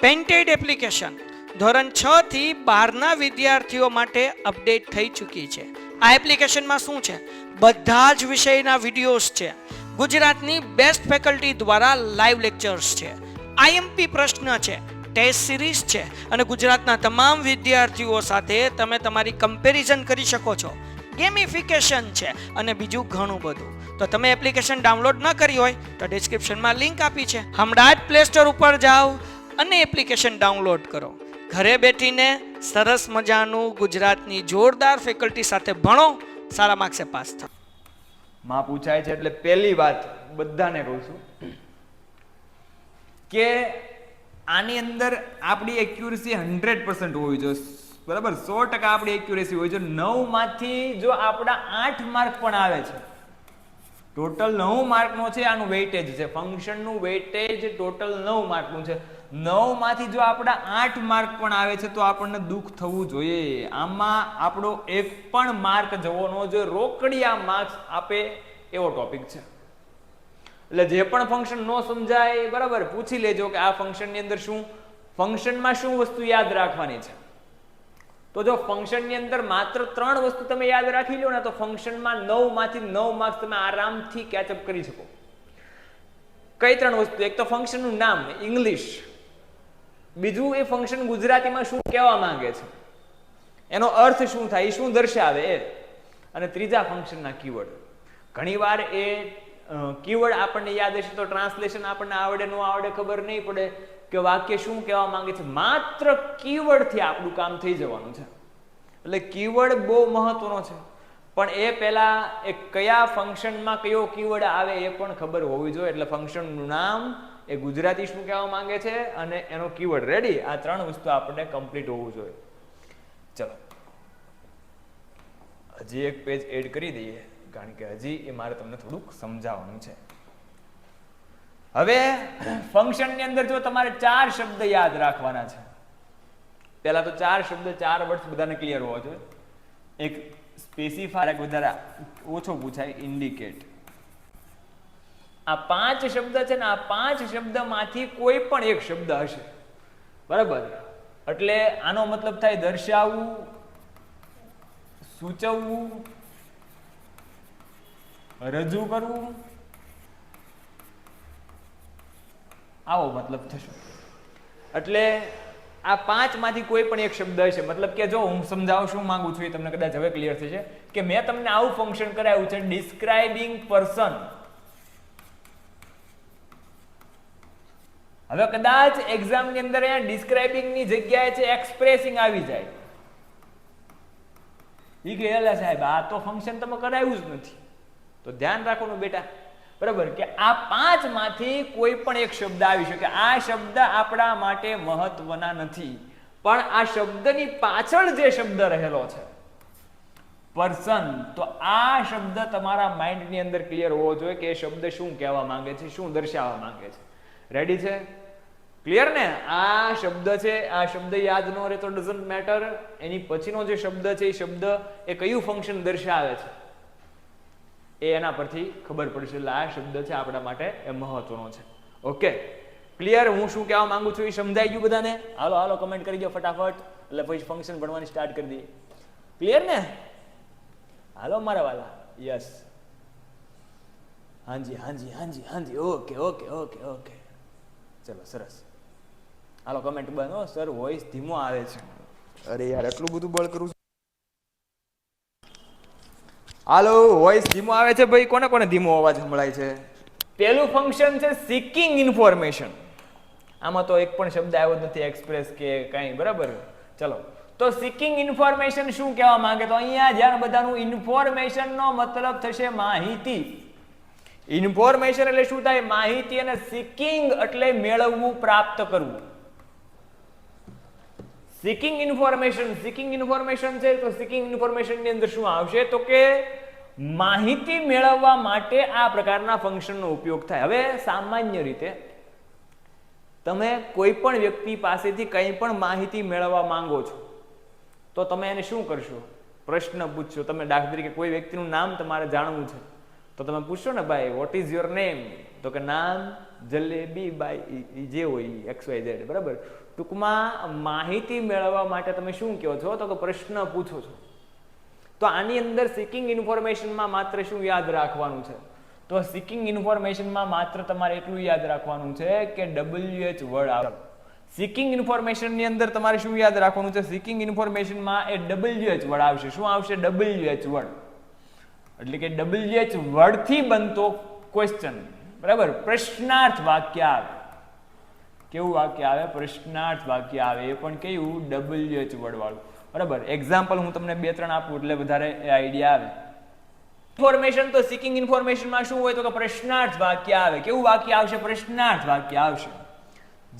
Painted application ધોરણ 6 થી 12ના વિદ્યાર્થીઓ માટે અપડેટ થઈ ચૂકી છે. આ એપ્લિકેશનમાં શું છે? બધા જ વિષયના વિડીયોઝ છે. ગુજરાતની બેસ્ટ ફેકલ્ટી દ્વારા લાઈવ લેક્ચર્સ છે. આઈએમપી પ્રશ્ન છે, ટેસ્ટ સિરીઝ છે અને ગુજરાતના તમામ વિદ્યાર્થીઓ સાથે તમે તમારી કમ્પેરિઝન કરી શકો છો. ગેમિફિકેશન છે અને બીજું ઘણું બધું. તો તમે એપ્લિકેશન ડાઉનલોડ ન કરી હોય તો ડિસ્ક્રિપ્શનમાં લિંક આપી છે. હમણાં જ પ્લે સ્ટોર ઉપર જાઓ અને એપ્લિકેશન ડાઉનલોડ કરો. ઘરે બેઠીને સરસ મજાનું ગુજરાતની જોરદાર ફેકલ્ટી સાથે ભણો, સારા માર્ક્સે પાસ થાઓ. માં પૂછાય છે એટલે પહેલી વાત બધાને કહું છું કે આની અંદર આપણી એક્યુરેસી 100% હોવી જોઈએ. બરાબર, 100% આપણી એક્યુરેસી હોય છે. 9 માંથી જો આપણા 8 માર્ક પણ આવે છે, ટોટલ 9 માર્કનો છે, આનું વેઇટેજ છે, ફંક્શનનું વેઇટેજ ટોટલ 9 માર્કનું છે. 9 માંથી જો આપણા 8 માર્ક પણ આવે છે તો આપણને દુઃખ થવું જોઈએ. આમાં આપણો એક પણ માર્ક જવો ન જોઈએ. રોકડિયા માર્ક્સ આપે એવો ટોપિક છે. એટલે જે પણ ફંક્શન ન સમજાય, બરાબર, પૂછી લેજો કે આ ફંક્શનની અંદર શું, ફંક્શનમાં શું વસ્તુ યાદ રાખવાની છે. તો જો ફંક્શનની અંદર માત્ર 3 વસ્તુ તમે યાદ રાખી લો ને તો ફંક્શનમાં 9 માંથી 9 માર્ક્સ તમે આરામથી કેચઅપ કરી શકો. કઈ 3 વસ્તુ? એક તો ફંક્શનનું નામ ઇંગ્લિશ, બીજું એ ફંક્શન ગુજરાતીમાં શું કહેવા માંગે છે, એનો અર્થ શું થાય, એ શું દર્શાવે એ, અને ત્રીજા ફંક્શનના કીવર્ડ. ઘણીવાર એ કીવર્ડ આપણને યાદ હશે તો ટ્રાન્સલેશન આપણને આવડે ન આવડે ખબર નહીં પડે કે વાક્ય શું કહેવા માંગે છે. માત્ર કીવર્ડથી આપણું કામ થઈ જવાનું છે. એટલે કીવર્ડ બહુ મહત્વનો છે, પણ એ પહેલા એ કયા ફંક્શનમાં કયો કીવર્ડ આવે એ પણ ખબર હોવી જોઈએ. એટલે ફંક્શનનું નામ, એ ગુજરાતી શું કહેવા માંગે છે અને એનો કીવર્ડ. રેડી? આ 3 વસ્તુ આપણને કમ્પ્લીટ હોવું જોઈએ. ચલો હજી એક પેજ એડ કરી દઈએ, કારણ કે હજી એ મારે તમને થોડુંક સમજાવવાનું છે. હવે ફંક્શનની અંદર જો તમારે 4 શબ્દ યાદ રાખવાના છે. પહેલા તો 4 શબ્દ, 4 વર્ડ્સ બધાને ક્લિયર હોવા જોઈએ. એક સ્પેસિફાય, વધારે ઓછો પૂછાય, ઇન્ડિકેટ. આ 5 શબ્દ છે ને, આ 5 શબ્દમાંથી કોઈ પણ એક શબ્દ હશે, બરાબર? એટલે આનો મતલબ થાય દર્શાવવું, સૂચવવું, રજૂ કરવું, આવો મતલબ થશે. એટલે આ 5 માંથી કોઈ પણ એક શબ્દ હશે. મતલબ કે જો હું સમજાવું શું માંગુ છું એ તમને કદાચ હવે ક્લિયર થશે કે મેં તમને આવું ફંક્શન કરાવ્યું છે, ડિસ્ક્રાઇબિંગ પર્સન. હવે કદાચ એક્ઝામની અંદર અહીંયા ડિસ્ક્રાઇબિંગની જગ્યાએ છે એક્સપ્રેસિંગ આવી જાય. ઈ કે એલા સાહેબ આ તો ફંક્શન તમે કરાવ્યું જ નથી. તો ધ્યાન રાખવાનું બેટા, બરાબર, કે આ 5 માંથી કોઈ પણ એક શબ્દ આવી શકે. આ શબ્દ આપણા માટે મહત્વના નથી, પણ આ શબ્દની પાછળ જે શબ્દ રહેલો છે, પર્સન, તો આ શબ્દ તમારા માઇન્ડની અંદર ક્લિયર હોવો જોઈએ કે એ શબ્દ શું કહેવા માંગે છે, શું દર્શાવવા માંગે છે. રેડી છે? ક્લિયર ને? આ શબ્દ છે, આ શબ્દ યાદ ન રહે તો ડઝન્ટ મેટર. એની પછીનો જે શબ્દ છે એ શબ્દ એ કયું ફંક્શન દર્શાવે છે એ એના પરથી ખબર પડશે. એટલે આ શબ્દ છે આપણા માટે એ મહત્વનો છે. Okay, clear? હું શું કહેવા માંગુ છું એ સમજાઈ ગયું બધાને? હાલો હાલો કમેન્ટ કરી દો ફટાફટ, એટલે પછી ફંક્શન ભણવાની સ્ટાર્ટ કરી દઈએ. ક્લિયર ને? હાલો મારા વાલા. યસ, હાજી હાજી હાજી હાજી. ઓકે ઓકે ઓકે ઓકે, ચલો સરસ. હાલો કમેન્ટ બંધ. સર વોઇસ ધીમો આવે છે. અરે યાર એટલું બધું બળ કરું છું. હાલો, વોઇસ ધીમો આવે છે ભાઈ. કોને કોને ધીમો અવાજ સંભળાય છે? પહેલું ફંક્શન છે સિકિંગ ઇન્ફોર્મેશન. આમાં તો એક પણ શબ્દ આવ્યો જ નથી, એક્સપ્રેસ કે કઈ, બરાબર? ચલો, તો સિકિંગ ઇન્ફોર્મેશન શું કહેવા માંગે? તો અહીંયા ધ્યાન બધાનું. ઇન્ફોર્મેશન નો મતલબ થશે માહિતી. ઇન્ફોર્મેશન એટલે શું થાય? માહિતી. અને સિકિંગ એટલે મેળવવું, પ્રાપ્ત કરવું. સિકિંગ ઇન્ફોર્મેશન, સિકિંગ ઇન્ફોર્મેશન છે તો સિકિંગ ઇન્ફોર્મેશન ની અંદર શું આવશે? તો કે માહિતી મેળવવા માટે આ પ્રકારના ફંક્શનનો ઉપયોગ થાય. હવે સામાન્ય રીતે તમે કોઈ પણ વ્યક્તિ પાસેથી કંઈ પણ માહિતી મેળવવા માંગો છો તો તમે એને શું કરશો? પ્રશ્ન પૂછશો. તમે દાખલા તરીકે કોઈ વ્યક્તિનું નામ તમારે જાણવું છે તો તમે પૂછશો ને, ભાઈ વોટ ઇઝ યોર નેમ? તો કે નામ જલેબી બાય જે હોય XYZ, બરાબર. ટૂંકમાં માહિતી મેળવવા માટે તમે શું કહો છો તો કે પ્રશ્ન પૂછો છો. તો આની અંદર સિકિંગ ઇન્ફોર્મેશનમાં માત્ર શું યાદ રાખવાનું છે? તો સિકિંગ ઇન્ફોર્મેશનમાં માત્ર તમારે એટલું યાદ રાખવાનું છે કે WH વર્ડ આવે. સિકિંગ ઇન્ફોર્મેશનની અંદર તમારે શું યાદ રાખવાનું છે? સિકિંગ ઇન્ફોર્મેશનમાં એ WH વર્ડ આવશે. શું આવશે? WH word. એટલે કે WH વર્ડથી બનતો ક્વેશ્ચન, બરાબર, પ્રશ્નાર્થ વાક્ય આવે. કેવું વાક્ય આવે? પ્રશ્નાર્થ વાક્ય આવે. એ પણ કેવું? WH વર્ડ વાળું, બરાબર. એક્ઝામ્પલ હું તમને 2-3 આપું એટલે વધારે આઈડિયા આવે. ઇન્ફોર્મેશન તો સિકિંગ ઇન્ફોર્મેશનમાં શું હોય તો કે પ્રશ્નાર્થ વાક્ય આવે. કેવું વાક્ય આવશે? પ્રશ્નાર્થ વાક્ય આવશે.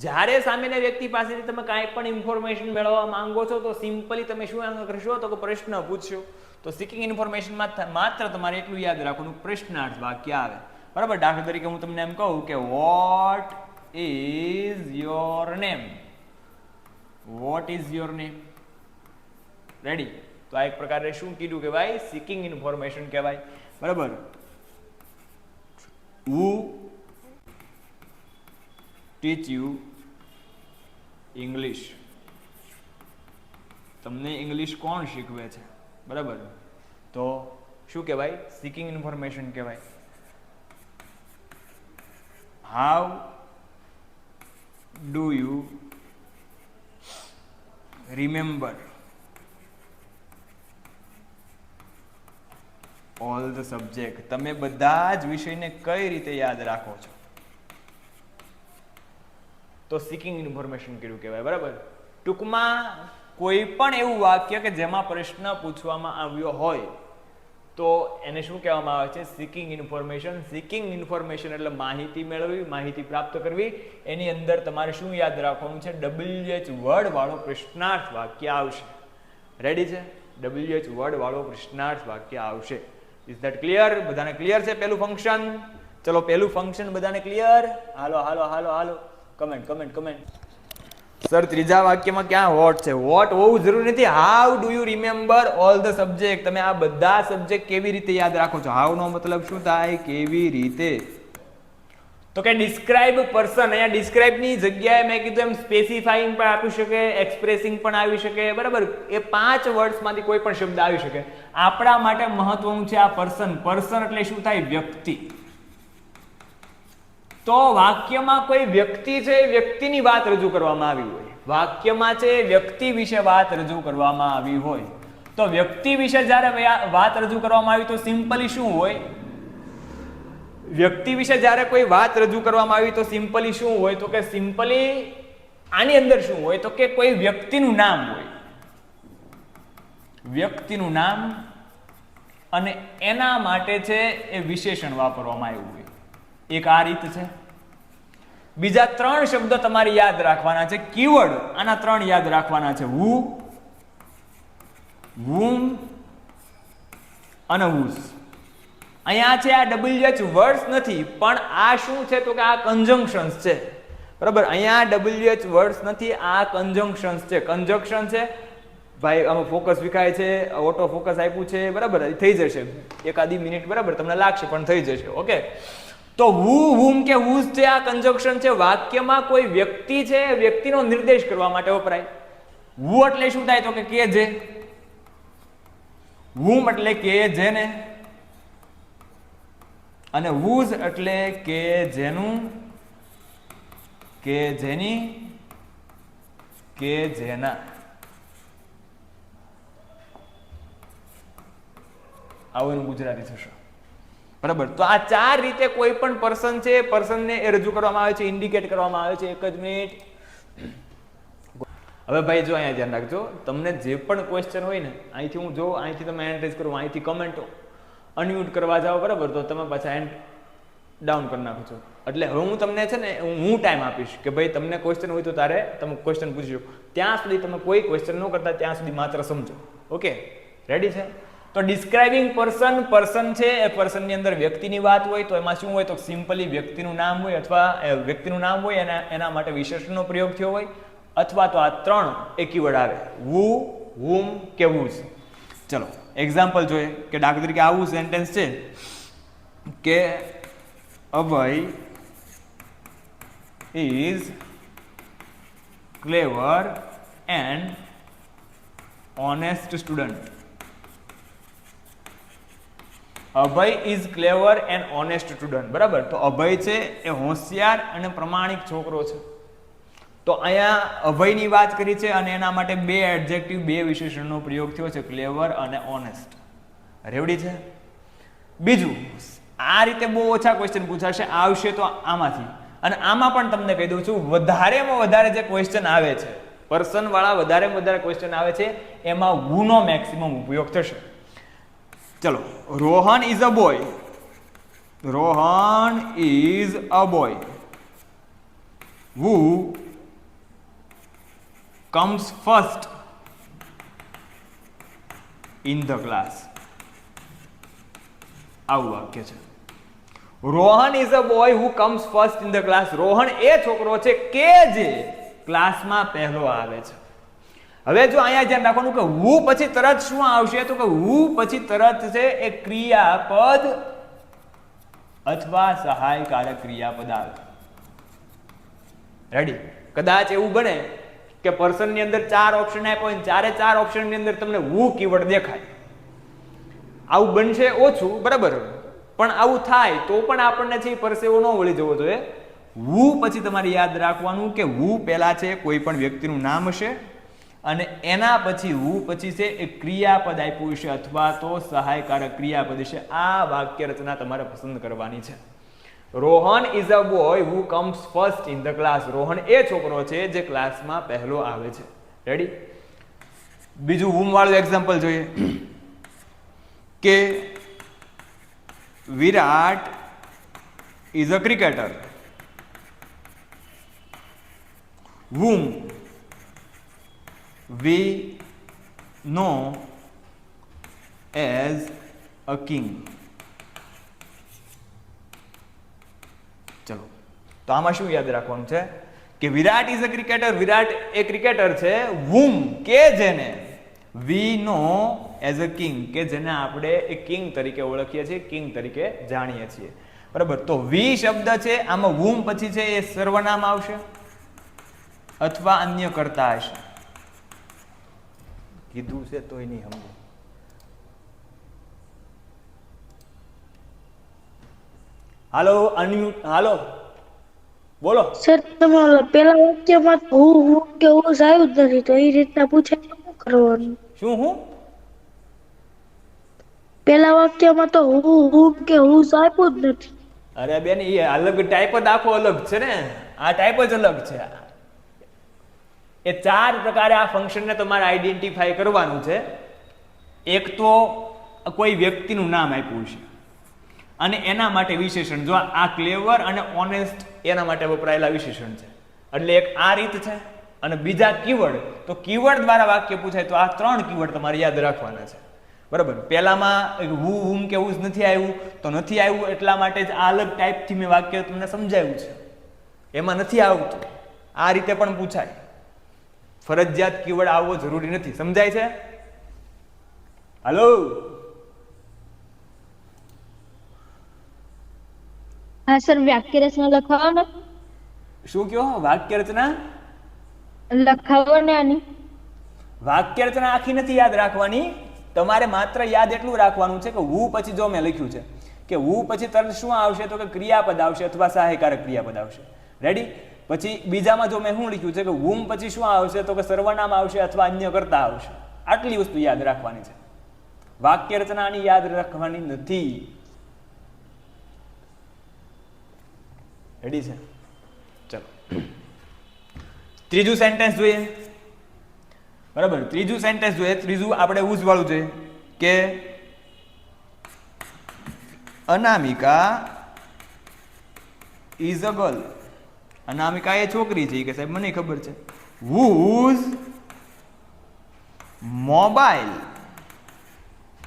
જ્યારે સામેના વ્યક્તિ પાસેથી તમે કાંઈ પણ ઇન્ફોર્મેશન મેળવવા માંગો છો તો સિમ્પલી તમે શું કરશો તો કે પ્રશ્ન પૂછશો. તો સિકિંગ ઇન્ફોર્મેશનમાં માત્ર તમારે એટલું યાદ રાખવાનું, પ્રશ્નાર્થ વાક્ય આવે, બરાબર. દાખલા તરીકે હું તમને એમ કહું કે what is your name? What is your name? Ready? તો આ એક પ્રકારે શું કીધું કહેવાય? સિકિંગ ઇન્ફોર્મેશન કહેવાય, બરાબર. Who teach you English? તમને ઇંગ્લિશ કોણ શીખવે છે? બરાબર. તો શું કહેવાય? સિકિંગ ઇન્ફોર્મેશન કહેવાય. How do you remember all the subject? તમે બધા જ વિષયને કઈ રીતે યાદ રાખો છો? તો સિકિંગ ઇન્ફોર્મેશન કીધું કહેવાય, બરાબર. ટૂંકમાં કોઈ પણ એવું વાક્ય કે જેમાં પ્રશ્ન પૂછવામાં આવ્યો હોય તો એને શું કહેવામાં આવે છે? Seeking information. સિકિંગ ઇન્ફોર્મેશન એટલે માહિતી મેળવવી, માહિતી પ્રાપ્ત કરવી. એની અંદર તમારે શું યાદ રાખવાનું છે? WH વર્ડ વાળો પ્રશ્નાર્થ વાક્ય આવશે. રેડી છે? WH વર્ડ વાળો પ્રશ્નાર્થ વાક્ય આવશે. Is that clear? બધાને ક્લિયર છે પહેલું ફંક્શન? ચલો, પહેલું ફંક્શન બધાને ક્લિયર? હાલો હાલો હાલો હાલો, કમેન્ટ કમેન્ટ કમેન્ટ. સર ત્રીજા વાક્યમાં ક્યાં વોટ છે? વોટ હોવું જરૂરી નથી. How do you remember all the subject? તમે આ બધા સબ્જેક્ટ કેવી રીતે યાદ રાખો છો? હાઉ નો મતલબ શું થાય? કેવી રીતે. તો કે ડિસ્ક્રાઇબ પર્સન. અહીંયા ડિસ્ક્રાઇબ ની જગ્યાએ મેં કીધું એમ સ્પેસિફાઈંગ પણ આપી શકે, એક્સપ્રેસિંગ પણ આવી શકે, બરાબર. એ 5 વર્ડ્સ માંથી કોઈ પણ શબ્દ આવી શકે. આપણા માટે મહત્વનું છે આ પર્સન. પર્સન એટલે શું થાય? વ્યક્તિ. તો વાક્યમાં કોઈ વ્યક્તિ છે, વ્યક્તિની વાત રજૂ કરવામાં આવી હોય. વાક્યમાં છે વ્યક્તિ વિશે વાત રજૂ કરવામાં આવી હોય. તો વ્યક્તિ વિશે જ્યારે વાત રજૂ કરવામાં આવી તો સિમ્પલી શું હોય? વ્યક્તિ વિશે જ્યારે કોઈ વાત રજૂ કરવામાં આવી તો સિમ્પલી શું હોય? તો કે સિમ્પલી આની અંદર શું હોય તો કે કોઈ વ્યક્તિનું નામ હોય. વ્યક્તિનું નામ અને એના માટે છે એ વિશેષણ વાપરવામાં આવ્યું હોય. એક આ રીત છે. બીજા 3 શબ્દ તમારે યાદ રાખવાના છે. કીવર્ડ આના 3 યાદ રાખવાના છે. who, whom અને whose. અહીંયા છે આ WH વર્ડ્સ નથી, પણ આ શું છે તો કે આ કન્જંક્શન્સ છે, બરાબર. અહીંયા WH વર્ડ્સ નથી, આ કન્જંક્શન્સ છે. કન્જંક્શન છે ભાઈ. આમાં ફોકસ વિખાય છે, ઓટો ફોકસ આપ્યું છે, બરાબર. થઈ જશે એકાદી મિનિટ, બરાબર, તમને લાગશે પણ થઈ જશે. ઓકે. તો who, whom કે whose છે આ કન્જંક્શન છે. વાક્યમાં કોઈ વ્યક્તિ છે, વ્યક્તિનો નિર્દેશ કરવા માટે વપરાય. who એટલે શું થાય તો કે જે. whom એટલે કે જેને, અને whose એટલે કે જેનું, કે જેની, કે જેના. આવું ગુજરાતી થશે, બરાબર. તો આ 4 રીતે કોઈ પણ પર્સન છે, પર્સનને એ રજૂ કરવામાં આવે છે, ઇન્ડિકેટ કરવામાં આવે છે. એક જ મિનિટ. હવે ભાઈ જો અહીંયા ધ્યાન રાખજો, તમને જે પણ ક્વેશ્ચન હોય ને અહીંથી હું જો અહીંથી તમે એન્ટ્રીઝ કરો, અહીંથી કમેન્ટ અનમ્યુટ કરવા જાઓ, બરાબર, તો તમે પાછા એન્ડ ડાઉન કરી નાખો છો. એટલે હવે હું તમને છે ને હું ટાઈમ આપીશ કે ભાઈ તમને ક્વેશ્ચન હોય તો તારે તમે ક્વેશ્ચન પૂછજો. ત્યાં સુધી તમે કોઈ ક્વેશ્ચન ન કરતા, ત્યાં સુધી માત્ર સમજો. ઓકે, રેડી છે? તો ડિસ્ક્રાઇબિંગ પર્સન, પર્સન છે એ પર્સનની અંદર વ્યક્તિની વાત હોય તો એમાં શું હોય તો સિમ્પલી વ્યક્તિનું નામ હોય, અથવા વ્યક્તિનું નામ હોય અને એના માટે વિશેષણનો પ્રયોગ થયો હોય, અથવા તો આ 3 એક કીવર્ડ આવે. who, whom કે whose. ચલો એક્ઝામ્પલ જોઈએ કે દાખલા તરીકે આવું સેન્ટેન્સ છે કે અભય is clever and honest student. Abhay is clever and honest student. બરાબર, તો અભય છે એ હોશિયાર અને પ્રમાણિક છોકરો છે. તો અહીંયા અભયની વાત કરી છે અને એના માટે બે એડજેક્ટિવ, બે વિશેષણનો પ્રયોગ થયો છે, ક્લેવર અને ઓનેસ્ટ. રેવડી છે. બીજું, આ રીતે બહુ ઓછા ક્વેશ્ચન પૂછાશે, આવશે તો આમાંથી. અને આમાં પણ તમને કહી દઉં છું, વધારેમાં વધારે જે ક્વેશ્ચન આવે છે, પર્સન વાળા વધારેમાં વધારે ક્વેશ્ચન આવે છે, એમાં who નો મેક્સિમમ ઉપયોગ થશે. ચલો, Rohan is a boy. Rohan is a boy who comes first in the class. આવું વાક્ય છે. Rohan is a boy who comes first in the class. Rohan એ છોકરો છે કે જે ક્લાસમાં પહેલો આવે છે. હવે જો અહીંયા ધ્યાન રાખવાનું કે who પછી તરત શું આવશે, તો કે who પછી તરત છે એ ક્રિયાપદ અથવા સહાયકારક ક્રિયાપદ આવે. રેડી? કદાચ એવું બને કે પર્સન ની અંદર 4 ઓપ્શન આપ્યા હોય, ચારે 4 ઓપ્શન ની અંદર તમને who કીવર્ડ દેખાય. આવું બનશે ઓછું, બરાબર, પણ આવું થાય તો પણ આપણને છે પરસેવો ન વળી જવો જોઈએ. who પછી તમારે યાદ રાખવાનું કે who પહેલા છે કોઈ પણ વ્યક્તિનું નામ હશે અને એના પછી who પછી છે એ ક્રિયાપદ આપ્યું છે અથવા તો સહાયકારક ક્રિયાપદ છે. આ વાક્ય રચના તમારે પસંદ કરવાની છે. Rohan is a boy who comes first in the class. Rohan એ છોકરો છે જે ક્લાસમાં પહેલો આવે છે. રેડી? બીજું whom વાળું એક્ઝામ્પલ જોઈએ કે Virat is a cricketer whom we know as a king. ચલો, તો આમાં શું યાદ રાખવાનું છે કે Virat is a cricketer, Virat એ ક્રિકેટર છે, whom કે જેને, we know as a king કે જેને આપણે એ કિંગ તરીકે ઓળખીએ છીએ, કિંગ તરીકે જાણીએ છીએ. બરાબર, તો we શબ્દ છે આમાં whom પછી છે એ સર્વનામ આવશે અથવા અન્ય કરતા હશે. કીધું છે તોય નહીં સમજો. હાલો, અનમ્યુટ. હાલો, બોલો. સર તમે પેલા વાક્યમાં હું કે હું આવ્યું જ નથી, તો એ રીતના પૂછે તો શું કરવાનું? શું? હું પેલા વાક્યમાં તો હું કે હું આપ્યું જ નથી. અરે બેન, એ અલગ ટાઈપ જ આખો અલગ છે ને, આ ટાઈપ જ અલગ છે. એ 4 પ્રકારે આ ફંક્શનને તમારે આઈડેન્ટિફાઈ કરવાનું છે. એક તો કોઈ વ્યક્તિનું નામ આપ્યું છે અને એના માટે વિશેષણ, જો આ ક્લેવર અને ઓનેસ્ટ એના માટે વપરાયેલા વિશેષણ છે, એટલે એક આ રીત છે. અને બીજા કીવર્ડ, તો કીવર્ડ દ્વારા વાક્ય પૂછાય તો આ 3 કીવર્ડ તમારે યાદ રાખવાના છે. બરાબર, પહેલામાં who, whom કે whose નથી આવ્યું, તો નથી આવ્યું એટલા માટે જ આ અલગ ટાઈપથી મેં વાક્ય તમને સમજાવ્યું છે. એમાં નથી આવતું, આ રીતે પણ પૂછાય. ફરજિયાત કીવર્ડ આવવો જરૂરી નથી. સમજાય છે? હલો, હા સર, વાક્ય રચના લખાવો ને. શું કયો? વાક્ય રચના લખાવો ને આની. વાક્ય રચના આખી નથી યાદ રાખવાની, તમારે માત્ર યાદ એટલું રાખવાનું છે કે who પછી જો મેં લખ્યું છે કે who પછી તરત શું આવશે, તો કે ક્રિયાપદ આવશે અથવા સહાયકારક ક્રિયાપદ આવશે. રેડી? પછી બીજામાં જો મેં શું લખ્યું છે કે whom પછી શું આવશે, તો કે સર્વનામ આવશે અથવા અન્ય કરતા આવશે. આટલી વસ્તુ યાદ રાખવાની છે. વાક્ય રચના આની યાદ રાખવાની નથી. રેડી છે? ચલો, ત્રીજું સેન્ટેન્સ જોઈએ. બરાબર, ત્રીજું સેન્ટેન્સ જોઈએ. ત્રીજું આપણે ઉજ વાળું જોઈએ કે અનામિકા ઇઝ અ ગર્લ. અનામિકા એ છોકરી છે કે સાહેબ મને ખબર છે. whose mobile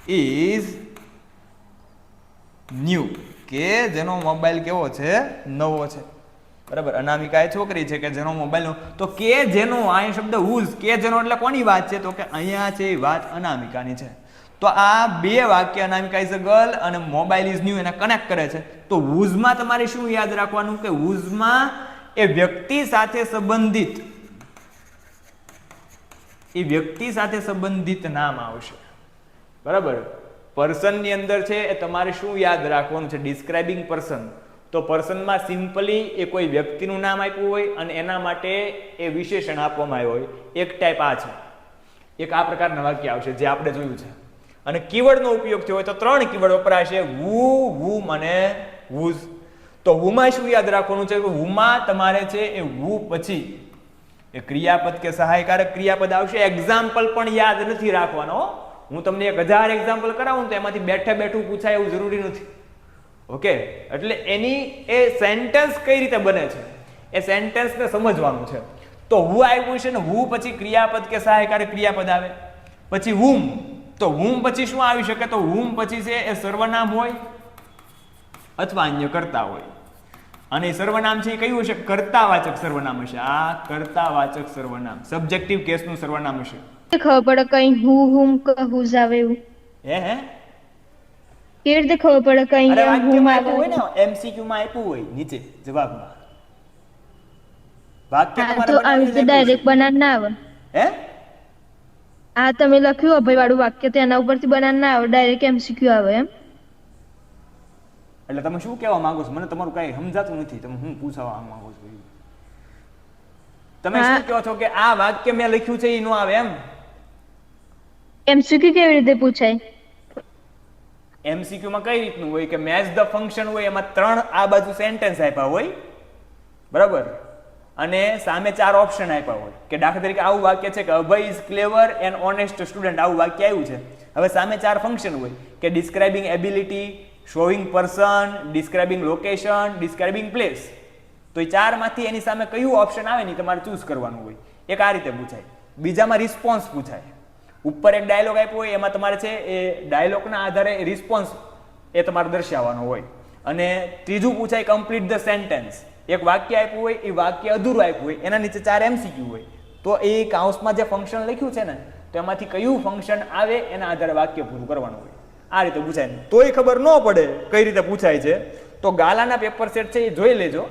is new કે જેનો મોબાઈલ કેવો છે? નવો છે. બરાબર, અનામિકા એ છોકરી છે કે જેનો મોબાઈલ, તો કે જેનો, આ શબ્દ whose, કે જેનો એટલે કોની વાત છે? તો કે અહીંયા છે એ વાત અનામિકાની છે. તો આ બે વાક્ય અનામિકા ઇઝ અ ગર્લ અને મોબાઈલ ઇઝ ન્યુ એને કનેક્ટ કરે છે. તો whose માં તમારે શું યાદ રાખવાનું કે whose માં એ વ્યક્તિ સાથે સંબંધિત નામ આવશે. બરાબર. પર્સન ની અંદર છે એ તમારે શું યાદ રાખવાનું છે? Describing person. તો પર્સનમાં સિમ્પલી એ કોઈ વ્યક્તિનું નામ આપ્યું હોય અને એના માટે એ વિશેષણ આપવામાં આવ્યું હોય. એક ટાઈપ આ છે, એક આ પ્રકારના વાક્ય આવશે જે આપણે જોયું છે. અને કીવર્ડનો ઉપયોગ થયો હોય તો 3 કીવર્ડ વપરાશે, વુ, વુમ અને વુઝ. તો વુમાં શું યાદ રાખવાનું છે કે વુમાં તમારે છે એ વુ પછી એ ક્રિયાપદ કે સહાયકારક ક્રિયાપદ આવશે. એક્ઝામ્પલ પણ યાદ નથી રાખવાનો. હું તમને 1000 એક્ઝામ્પલ કરાવું તો એમાંથી બેઠું પૂછાય એવું જરૂરી નથી. ઓકે, એટલે એની એ સેન્ટેન્સ કઈ રીતે બને છે એ સેન્ટેન્સને સમજવાનું છે. તો વુ આવ્યું છે ને વુ પછી ક્રિયાપદ કે સહાયકારક ક્રિયાપદ આવે. પછી વુમ, તો વુમ પછી શું આવી શકે? તો વુમ પછી છે એ સર્વનામ હોય અથવા અન્ય કર્તા હોય. અને સર્વનામ છે એ કયું હશે? કર્તાવાચક સર્વનામ હશે. આ કર્તાવાચક સર્વનામ સબ્જેક્ટિવ કેસનું સર્વનામ હશે. ખબર પડે કઈ હું હુમ હુઝ આવે એવું? હે કેવી રીતે ખબર પડે કઈ અરે હું વાક્યમાં આવે? આપ્યું હોય ને, MCQ માં આપ્યું હોય નીચે જવાબમાં. વાક્ય હા, તમારે તો આવી રીતે બનાવીને ડાયરેક્ટ આપ્યું બનાન ના આવે. છે. હે આ તમે લખ્યું અભય વાળું વાક્ય તો એના ઉપરથી બનાન ના આવે, ડાયરેક્ટ એમસીક્યુ આવે એમ? એટલે તમે શું કહેવા માંગો છો? મને તમારું કઈ સમજાતું નથી. તમે શું પૂછવા માંગો છો? તમે શું કહો છો કે આ વાક્ય મેં લખ્યું છે એ નો આવે એમ? એમસીક્યુ કેવી રીતે પૂછાય? MCQ માં કઈ રીતનું હોય કે મેચ ધ ફંક્શન હોય, એમાં 3 આ બાજુ સેન્ટેન્સ આપ્યા હોય, બરાબર, અને સામે 4 ઓપ્શન આપ્યા હોય. કે દાખલા તરીકે આવું વાક્ય છે કે Abhay is clever and honest student, આવું વાક્ય આવ્યું છે. હવે સામે 4 ફંક્શન હોય કે describing ability, showing person, describing location, describing place. તો એ 4 માંથી એની સામે કયું ઓપ્શન આવે ને તમારે ચૂઝ કરવાનું હોય. એક આ રીતે પૂછાય. બીજામાં રિસ્પોન્સ પૂછાય. ઉપર એક ડાયલોગ આપ્યો હોય, એમાં તમારે છે એ ડાયલોગના આધારે રિસ્પોન્સ એ તમારે દર્શાવવાનો હોય. અને ત્રીજું પૂછાય કમ્પ્લીટ ધ સેન્ટેન્સ. એક વાક્ય આપ્યું હોય, એ વાક્ય અધૂરું આપ્યું હોય, એના નીચે 4 MCQ હોય. તો એ કૌંસમાં જે ફંક્શન લખ્યું છે ને, તો એમાંથી કયું ફંક્શન આવે એના આધારે વાક્ય પૂરું કરવાનું હોય. આ રીતે પૂછાય. તોય ખબર ન પડે કઈ રીતે પૂછાય છે તો ગાલાના પેપર સેટ છે એ જોઈ લેજો.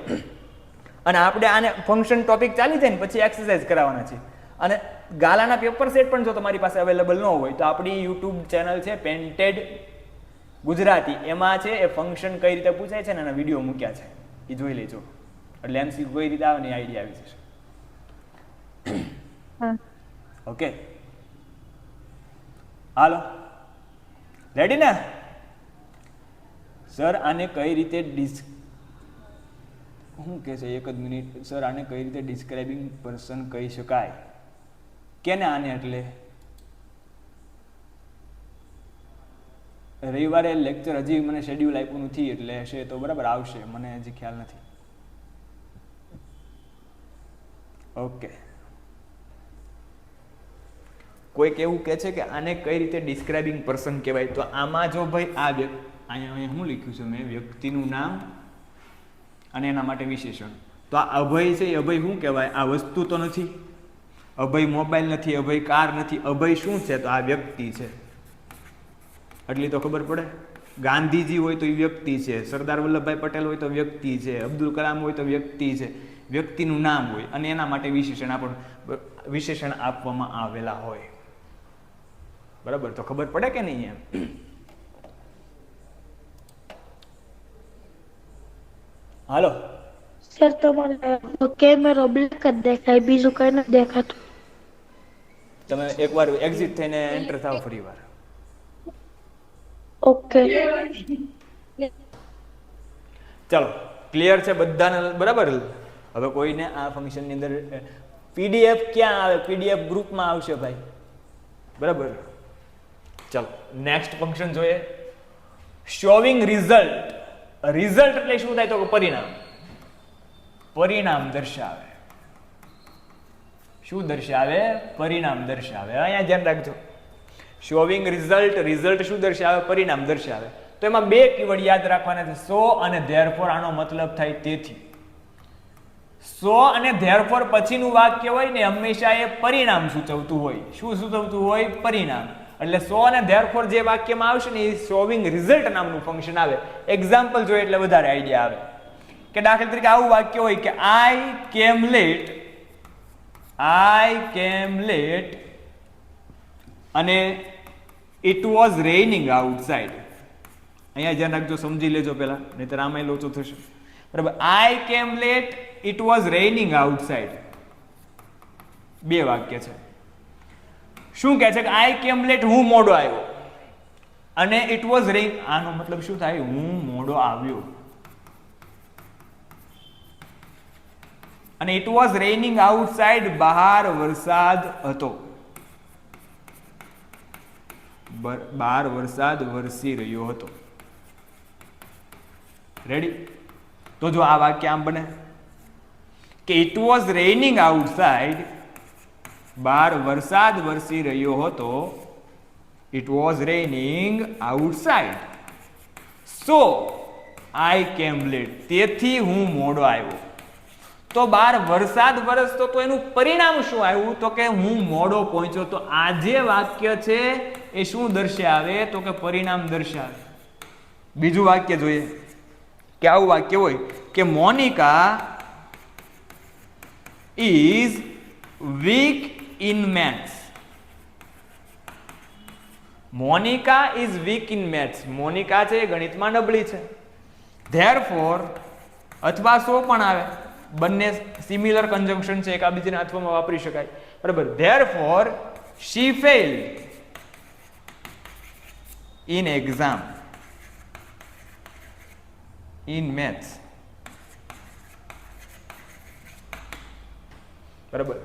અને આપણે આને ફંક્શન ટોપિક ચાલી જાય ને પછી એક્સરસાઇઝ કરાવવાના છે. અને ગાલાના પેપર સેટ પણ જો તમારી પાસે અવેલેબલ ન હોય તો આપણી યુટ્યુબ ચેનલ છે પેન્ટેડ ગુજરાતી, એમાં છે એ ફંક્શન કઈ રીતે પૂછાય છે ને એના વિડીયો મૂક્યા છે, એ જોઈ લેજો. એટલે MCQ કઈ રીતે આવે ને આઈડિયા આવી જશે. ઓકે, હાલો, રેડી ને? સર આને કઈ રીતે શું કે છે? એક જ મિનિટ. સર આને કઈ રીતે ડિસ્ક્રાઇબિંગ પર્સન કહી શકાય? કેને આને? એટલે રવિવારે લેક્ચર હજી મને શેડ્યુલ આપ્યું નથી, એટલે હશે તો બરાબર આવશે, મને હજી ખ્યાલ નથી. ઓકે, કોઈક એવું કહે છે કે આને કઈ રીતે ડિસ્ક્રાઇબિંગ પર્સન કહેવાય? તો આમાં જો ભાઈ આ અહીંયા શું લખ્યું છે મેં? વ્યક્તિનું નામ અને એના માટે વિશેષણ. તો આ અભય છે, અભય શું કહેવાય? આ વસ્તુ તો નથી. અભય મોબાઈલ નથી, અભય કાર નથી. અભય શું છે? તો આ વ્યક્તિ છે. એટલી તો ખબર પડે. ગાંધીજી હોય તો એ વ્યક્તિ છે, સરદાર વલ્લભભાઈ પટેલ હોય તો વ્યક્તિ છે, અબ્દુલ કલામ હોય તો વ્યક્તિ છે. વ્યક્તિનું નામ હોય અને એના માટે વિશેષણ આપવામાં આવેલા હોય. બરાબર, તો ખબર પડે કે નહીં એમ? હાલો સર, તમારે કેમેરો બ્લેક જ દેખાય, બીજું કઈ નથી દેખાતું. તમે એકવાર એક્ઝિટ થઈને એન્ટર થાવ ફરી વાર. ઓકે, ચાલો, ક્લિયર છે બધાને? બરાબર. હવે કોઈને આ ફંક્શનની અંદર PDF ક્યાં આવે? PDF ગ્રુપમાં આવશે ભાઈ. બરાબર, ચાલો નેક્સ્ટ ફંક્શન જોઈએ. Showing result. રિઝલ્ટ એટલે શું થાય? તો પરિણામ. પરિણામ દર્શાવે. શું દર્શાવે? પરિણામ દર્શાવે. અહીંયા ધ્યાન રાખજો. શોવિંગ રિઝલ્ટ, રિઝલ્ટ શું દર્શાવે? પરિણામ દર્શાવે. તો એમાં 2 કીવર્ડ યાદ રાખવાના છે, સો અને ધેરફોર. આનો મતલબ થાય તેથી. સો અને ધેરફોર પછીનું વાક્ય હોય ને હંમેશા એ પરિણામ સૂચવતું હોય. શું સૂચવતું હોય? પરિણામ. એટલે સો અને ધેરફોર જે વાક્યમાં આવશે ને એ શોવિંગ રિઝલ્ટ નામનું ફંક્શન આવે. એક્ઝામ્પલ જોઈએ એટલે વધારે આઈડિયા આવે. કે દાખલા તરીકે આવું વાક્ય હોય કે આઈ કેમ લેટ અને ઇટ વોઝ રેઇનિંગ આઉટસાઇડ. અહીંયા ધ્યાન રાખજો, સમજી લેજો પહેલા, નહીતર આમાં લોચો થશે. બરાબર, I came late, it was raining outside. બે વાક્ય છે. શું કહે છે કે આઈ કેમ લેટ, હું મોડો આવ્યો, અને ઇટ વોઝ રેઇન, આનો મતલબ શું થાય? હું મોડો આવ્યો. અને ઇટ વોઝ રેઇનિંગ આઉટસાઇડ, બહાર વરસાદ હતો. બહાર વરસાદ વરસી રહ્યો હતો. રેડી? તો જો આ વાક્ય આમ બને કે ઇટ વોઝ રેઇનિંગ આઉટસાઇડ, બહાર વરસાદ વરસી રહ્યો હતો. It was raining outside, so I came late, તેથી હું મોડો આવ્યો. તો બહાર વરસાદ વરસતો તો એનું પરિણામ શું આવ્યું? તો કે હું મોડો પહોંચ્યો. તો આ જે વાક્ય છે એ શું દર્શાવે? તો કે પરિણામ દર્શાવે. બીજું વાક્ય જોઈએ કે આવું વાક્ય હોય કે Monica is weak in maths. Monica is weak in maths. Monica છે એ ગણિતમાં નબળી છે. ધેરફોર અથવા સો પણ આવે, બંને સિમિલર કન્જંક્શન છે, એકાબીજાને અથવામાં વાપરી શકાય. બરાબર, therefore she failed in exam in maths. બરાબર,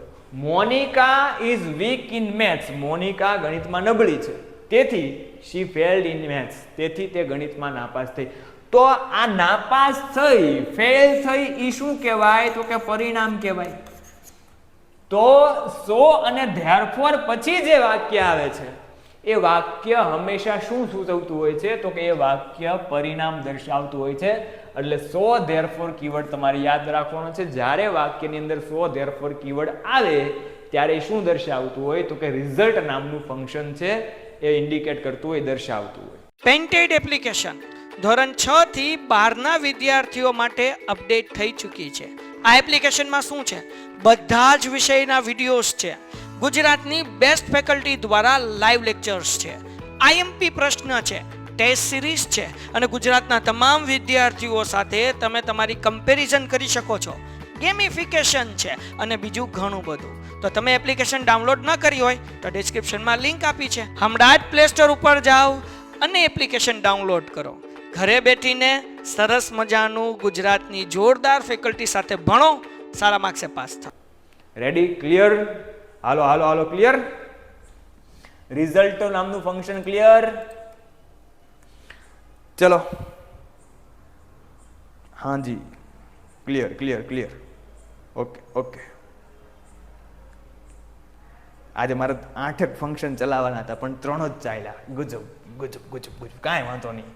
Monika is weak in maths. Monika ગણિતમાં નબળી છે, તેથી શી ફેલ્ડ ઇન મેથ્સ, તેથી તે ગણિતમાં નાપાસ થઈ. તો આ નાપાસ થઈ, ફેલ થઈ, એ શું કહેવાય? તો કે પરિણામ કહેવાય. તો સો અને ધેરફોર પછી જે વાક્ય આવે છે એ વાક્ય હંમેશા શું સૂચવતું હોય છે? તો કે એ વાક્ય પરિણામ દર્શાવતું હોય છે. એટલે સો ધેરફોર કીવર્ડ તમારે યાદ રાખવાનો છે. જ્યારે વાક્યની અંદર સો ધેરફોર કીવર્ડ આવે ત્યારે શું દર્શાવતું હોય? તો કે રિઝલ્ટ નામનું ફંક્શન છે એ ઇન્ડિકેટ કરતું હોય, દર્શાવતું હોય. પેન્ટેડ એપ્લિકેશન ધોરણ 6 થી 12ના વિદ્યાર્થીઓ માટે અપડેટ થઈ ચૂકી છે. આ એપ્લિકેશનમાં શું છે? બધા જ વિષયના વિડીયોઝ છે. ગુજરાતની બેસ્ટ ફેકલ્ટી દ્વારા લાઈવ લેક્ચર્સ છે. આઈએમપી પ્રશ્ન છે, ટેસ્ટ સિરીઝ છે, અને ગુજરાતના તમામ વિદ્યાર્થીઓ સાથે તમે તમારી કમ્પેરિઝન કરી શકો છો. ગેમિફિકેશન છે અને બીજું ઘણું બધું. તો તમે એપ્લિકેશન ડાઉનલોડ ન કરી હોય તો ડિસ્ક્રિપ્શનમાં લિંક આપી છે. હમણાં જ પ્લે સ્ટોર ઉપર જાઓ અને એપ્લિકેશન ડાઉનલોડ કરો. ઘરે બેઠીને સરસ મજાનું ગુજરાતની જોરદાર ફેકલ્ટી સાથે ભણો, સારા માર્ક્સે પાસ થાઓ. રેડી? ક્લિયર? હાલો હાલો હાલો, ક્લિયર? રિઝલ્ટ નામનું ફંક્શન ક્લિયર? ચલો, હાજી, clear clear clear. Okay okay. આજે મારે 8 ફંક્શન ચલાવવાના હતા પણ 3 જ ચાલ્યા. ગુજબ ગુજબ ગુજબ ગુજબ, કાંઈ વાંધો નહીં.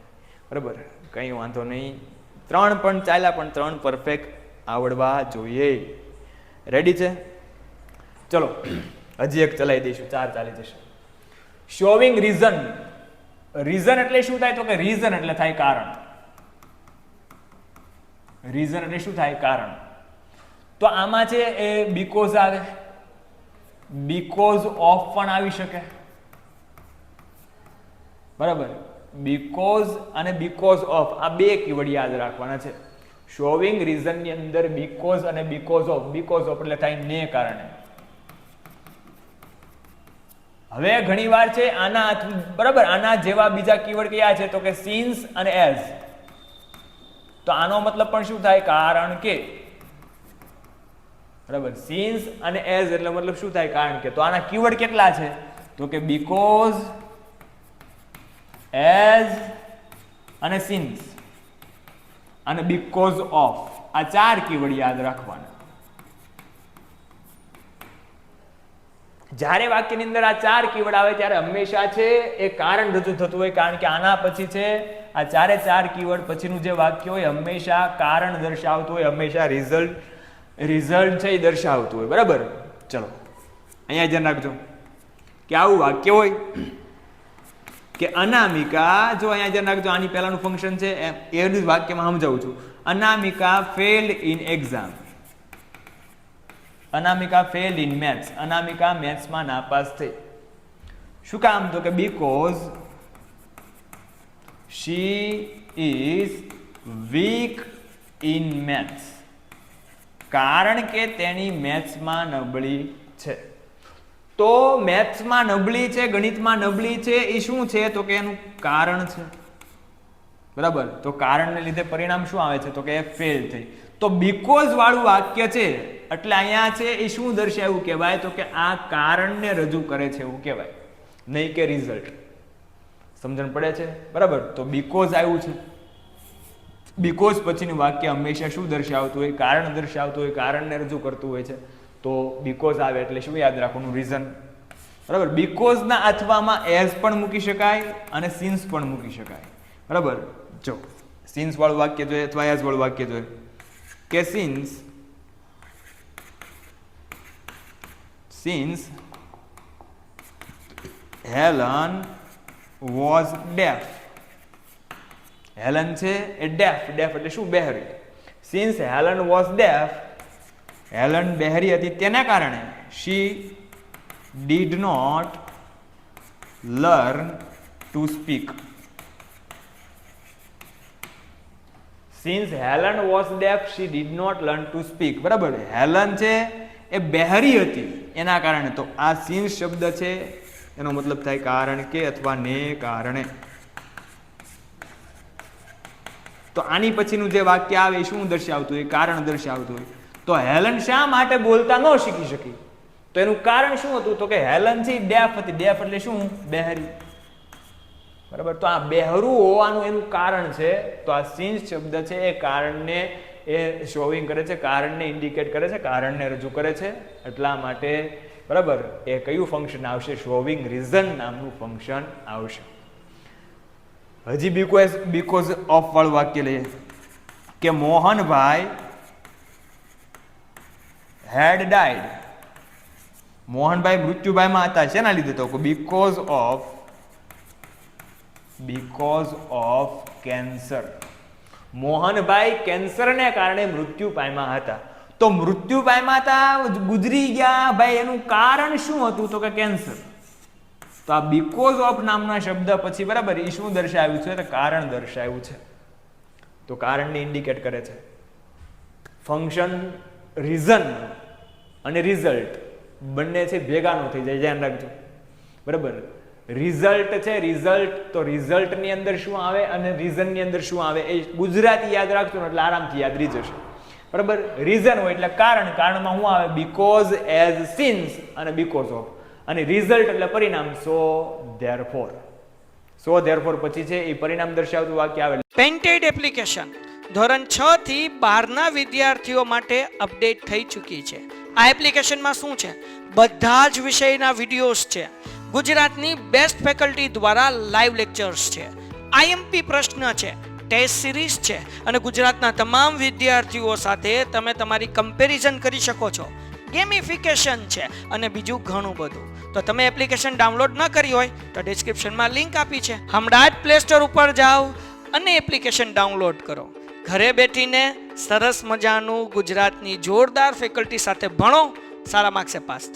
બરાબર, કંઈ વાંધો નહીં. 3 પણ ચાલ્યા, પણ 3 પરફેક્ટ આવડવા જોઈએ. રેડી છે? ચલો હજી એક ચલાવી દઈશું, 4 ચાલી જશે. Showing reason. રીઝન એટલે શું થાય? તો કે રીઝન એટલે થાય કારણ. રીઝન એટલે શું થાય? કારણ. તો આમાં છે એ બીકોઝ આવે, બીકોઝ ઓફ પણ આવી શકે. બરાબર, બીકોઝ અને બીકોઝ ઓફ આ બે કીવર્ડ યાદ રાખવાના છે. શોવિંગ રીઝન ની અંદર બીકોઝ અને બીકોઝ ઓફ. બીકોઝ ઓફ એટલે થાય ને કારણે. હવે ઘણી વાર છે આના, બરાબર, આના જેવા બીજા કીવર્ડ કયા છે? તો કે સિન્સ અને એઝ. તો આનો મતલબ પણ શું થાય? કારણ કે. બરાબર, સિન્સ અને એઝ એટલે મતલબ શું થાય? કારણ કે. તો આના કીવર્ડ કેટલા છે? તો કે બીકોઝ, એઝ અને સિન્સ અને બીકોઝ ઓફ. આ 4 કીવર્ડ યાદ રાખવાના. જ્યારે વાક્યની અંદર આ 4 કીવર્ડ આવે ત્યારે હંમેશા છે એ કારણ રજૂ થતું હોય, કારણ કે આના પછી છે આ 4 કીવર્ડ પછીનું જે વાક્ય હોય હંમેશા કારણ દર્શાવતું હોય, હંમેશા રિઝલ્ટ છે એ દર્શાવતું હોય. બરાબર, ચલો અહીંયા ધ્યાન રાખજો કે આવું વાક્ય હોય કે અનામિકા. જો અહીંયા ધ્યાન રાખજો, આની પહેલાનું ફંક્શન છે એનું જ વાક્યમાં સમજાવું છું. અનામિકા failed in exam. Anamika failed in maths. અનામિકા મેથ્સમાં નાપાસ થઈ. શું કામ? તો કે because she is weak in maths. કારણ કે તેની મેથ્સમાં નબળી છે. તો મેથ્સમાં નબળી છે, ગણિતમાં નબળી છે, એ શું છે? તો કે એનું કારણ છે. બરાબર? તો કારણને લીધે પરિણામ શું આવે છે? તો કે ફેલ થઈ. તો બીકોઝ વાળું વાક્ય છે એટલે અહીંયા છે એ શું દર્શાવ્યું કહેવાય? તો કે આ કારણને રજૂ કરે છે એવું કહેવાય, નહીં કે રિઝલ્ટ. સમજણ પડે છે? બરાબર? તો બીકોઝ આવ્યું છે. બીકોઝ પછીનું વાક્ય હંમેશા શું દર્શાવતું હોય? કારણ દર્શાવતું હોય, કારણને રજૂ કરતું હોય છે. તો બીકોઝ આવે એટલે શું યાદ રાખવાનું? રીઝન. બરાબર? બીકોઝના અથવામાં એઝ પણ મૂકી શકાય અને સિન્સ પણ મૂકી શકાય. બરાબર? જો સિન્સ વાળું વાક્ય જોઈએ અથવા એઝ વાળું વાક્ય જોઈએ કે since Helen was deaf. Helen છે એ ડેફ. ડેફ એટલે શું? બહેરી. Since Helen was deaf, Helen બહેરી હતી તેના કારણે she did not learn to speak. Since Helen was deaf she did not learn to speak. બરાબર? હેલન છે એ બહેરી હતી એના કારણે. તો આ સિન્સ શબ્દ છે એનો મતલબ થાય કારણ કે અથવા ને કારણે. તો આની પછીનું જે વાક્ય આવે એ શું દર્શાવતું હોય? કારણ દર્શાવતું હોય. તો હેલન શા માટે બોલતા ન શીખી શકી? તો એનું કારણ શું હતું? તો કે હેલન છે ડેફ હતી. ડેફ એટલે શું? બહેરી. બરાબર? તો આ બહેરું હોવાનું એનું કારણ છે. તો આ સિન્સ શબ્દ છે એ કારણને એ શોવિંગ કરે છે, કારણને ઇન્ડિકેટ કરે છે, કારણને રજૂ કરે છે. એટલા માટે બરાબર એ કયું ફંક્શન આવશે? શોવિંગ રીઝન નામનું ફંક્શન આવશે. હજી બીકોઝ ઓફ વાળું વાક્ય લઈએ કે મોહનભાઈ હેડ ડાઈડ. મોહનભાઈ મૃત્યુભાઈમાં હતા. શેના લીધે? તો બીકોઝ ઓફ કેન્સર. મોહનભાઈ કેન્સરને કારણે મૃત્યુ પામ્યા હતા. તો મૃત્યુ પામ્યા હતા, ગુજરી ગયા ભાઈ, એનું કારણ શું હતું? તો કે કેન્સર. તો આ બીકોઝ ઓફ નામના શબ્દ પછી બરાબર એ શું દર્શાવ્યું છે? તો કારણ દર્શાવ્યું છે. તો કારણને ઇન્ડિકેટ કરે છે. ફંક્શન રીઝન અને રિઝલ્ટ બંને છે ભેગા ન થઈ જાય, ધ્યાન રાખજો. બરાબર? રિઝલ્ટ છે રિઝલ્ટ, તો રિઝલ્ટની અંદર શું આવે અને રીઝનની અંદર શું આવે એ ગુજરાતી યાદ રાખજો ને એટલે આરામથી યાદ રહી જશે. બરાબર? રીઝન હોય એટલે કારણ. કારણમાં શું આવે? બીકોઝ, એઝ, સિન્સ અને બીકોઝ ઓફ. અને રિઝલ્ટ એટલે પરિણામ. સો ધેરફોર પછી છે એ પરિણામ દર્શાવતું વાક્ય આવે. પેન્ટેડ એપ્લિકેશન ધોરણ 6 થી 12ના વિદ્યાર્થીઓ માટે અપડેટ થઈ ચૂકી છે. આ એપ્લિકેશનમાં શું છે? બધા જ વિષયના વિડીયોઝ છે. ગુજરાતની બેસ્ટ ફેકલ્ટી દ્વારા લાઈવ લેક્ચર્સ છે, આઈએમપી પ્રશ્ન છે, ટેસ્ટ સિરીઝ છે અને ગુજરાતના તમામ વિદ્યાર્થીઓ સાથે તમે તમારી કમ્પેરિઝન કરી શકો છો. ગેમિફિકેશન છે અને બીજું ઘણું બધું. તો તમે એપ્લિકેશન ડાઉનલોડ ન કરી હોય તો ડિસ્ક્રિપ્શનમાં લિંક આપી છે. હમણાં જ પ્લે સ્ટોર ઉપર જાઓ અને એપ્લિકેશન ડાઉનલોડ કરો. ઘરે બેઠીને સરસ મજાનું ગુજરાતની જોરદાર ફેકલ્ટી સાથે ભણો, સારા માર્ક્સે પાસ થાઓ.